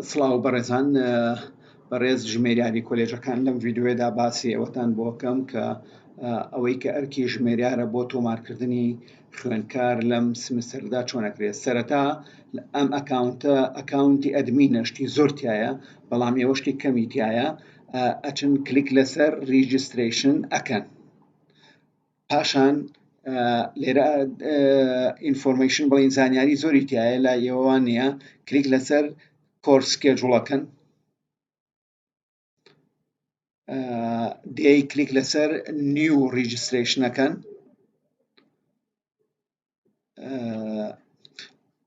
سڵاو بەڕێزان، بەڕێز ژمێریاری کۆلێژەکان لەم ڤیددیۆدا باسی ئەوەتان بۆ بکەم کە ئەوەی کە ئەرکی ژمێریارە بۆ تۆمارکردنی خوێندکار لەم سمستەردا چۆنەکرێت. سەرەتا ئەم ئەکاونتی ئەدمینە شتی زۆر تایە، بەڵام ئێوە شتی کەمی تایە. ئەچن کلیک لەسەر ریجستریشن ئەکەن، پاشان لێرە ئینفۆرمەیشن بڵین زانیاری زۆری تایە لای ئێوە نییە. کلیک لەسەر کۆرس سکێجوڵەکەن، دێی کلیک لەسەر نیو ریجستریشنەکەن.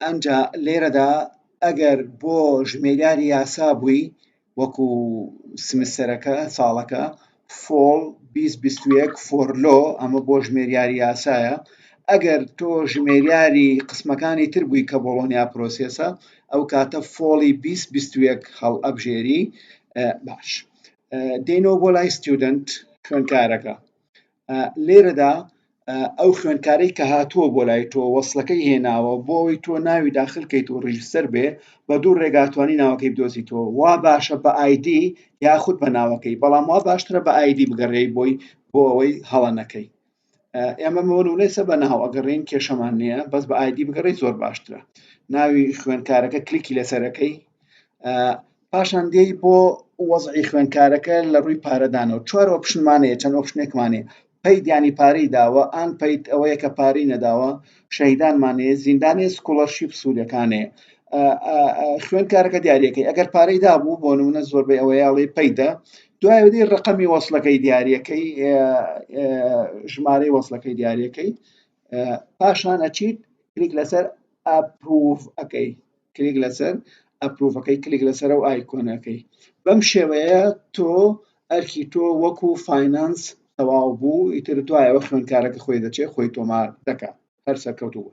ئەنجا لێرەدا ئەگەر بۆ ژمێریاری یاسا بووی وەکو سمستەرەکە ساڵەکە فۆڵ 2021 فۆرلۆ، ئەمە بۆ ژمێریاری یاسایە. ئەگەر تۆ ژمێریاری قسمەکانی تر بووی کە بۆڵۆنیا پرۆسێسە، ئەو کاتە فۆڵی 2021 هەڵ ئەبژێری. باش دێنەوە بۆ لای ستودنت خوێندکارەکە. لێرەدا ئەو خوێندکارەی کە هاتووە بۆ لای تۆ وەسڵەکەی هێناوە بۆ ئەوەی تۆ ناوی داخلکەیت و ڕیژستەر بێ، بە دوو ڕێگاتوانی ناوەکەی بدۆزیتەوە. وا باشە بە ئایدی یاخود بە ناوەکەی، بەڵام وا باشترە بە ئایدی بگەڕێی بۆ ئەوەی هەڵەنەکەی. ئێمە مۆنولێسە بە ناو ئەگەڕین کێشەمان نییە، بەس بە ئایدی بگەڕێی زۆر باشترە. ناوی خوێندکارەکە کلیکی لەسەرەکەی، پاشان دێی بۆ وەزعی خوێندکارەکە لە ڕووی پارەدانەوە. 4 ئۆپشنمانەیە، چەند ئۆپشنێکمانەیە. پەید یانی پارەی داوە، ئان پەید ئەوەیە کە پارەی نەداوە، شەهیدانمانەیە، زیندانەیە، سکۆڵەرشیپ سوودەکانەیە. خوێندکارەکە دیاریەکەی ئەگەر پارەی دابوو، بۆ نمونە زۆربەی ئەوەیاڵی پەیدە، دوای ودی ڕقەمی وەسڵەکەی دیاریەکەی، ژمارەی وەسڵەکەی دیاریەکەی. پاشان ئەچیت کلیک لەسەر ئەپروڤ ئەەکەی، کلیک لەسەر ئەپروڤەکەی، کلیک لەسەر ئەو ئایکۆنەکەی. بەم شێوەیە تۆ ئەرکی تۆ وەکو فاینانس تەواو بوو، ئیتر دوایەوە خوێندکارەکە خۆی دەچێت خۆی تۆمار دەکات، هەر سەرکەوتوو.